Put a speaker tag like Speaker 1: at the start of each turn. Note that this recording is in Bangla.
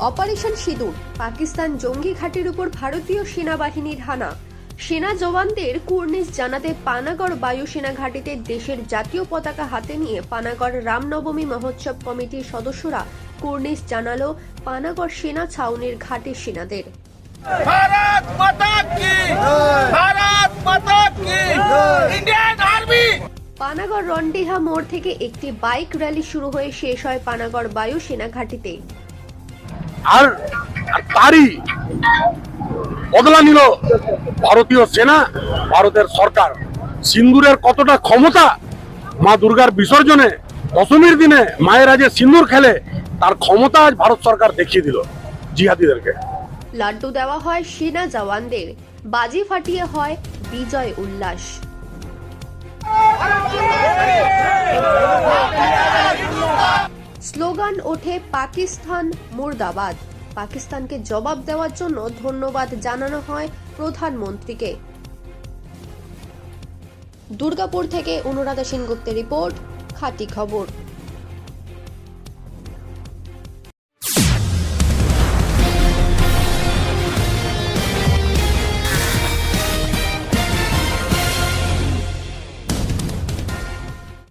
Speaker 1: অপারেশন সিঁদুর, পাকিস্তান জঙ্গি ঘাঁটির উপর ভারতীয় সেনাবাহিনীর হানা। সেনা জওয়ানদের কুর্নিশ জানাতে পানাগড় বায়ুসেনা ঘাঁটিতে দেশের জাতীয় পতাকা হাতে নিয়ে পানাগড় রামনবমী মহোৎসব কমিটির সদস্যরা কুর্নিশ জানালো পানাগড় সেনা ছাউনির ঘাটের সেনাদের।
Speaker 2: भारत माता की, भारत माता की, इंडियन आर्मी।
Speaker 1: পানাগড় রন্ডিহা মোড় থেকে একটি বাইক র্যালি শুরু হয়ে শেষ হয় পানাগড় বায়ুসেনা ঘাঁটিতে।
Speaker 3: আর তারই বদলা নিল ভারতীয় সেনা, ভারতের সরকার। সিন্দুরের কতটা ক্ষমতা, মা দুর্গার বিসর্জনে দশমীর দিনে মায়েরা যে সিন্দুর খেলে তার ক্ষমতা আজ ভারত সরকার দেখিয়ে দিল জিহাদিদেরকে।
Speaker 1: লাড্ডু দেওয়া হয় সেনা জওয়ানদের, বাজি ফাটিয়ে হয় বিজয় উল্লাস। স্লোগান ওঠে পাকিস্তান মুর্দাবাদ। পাকিস্তানকে জবাব দেওয়ার জন্য ধন্যবাদ জানানো হয় প্রধানমন্ত্রীকে। দুর্গাপুর থেকে অনুরাধা সেনগুপ্তের রিপোর্ট, খাঁটি খবর।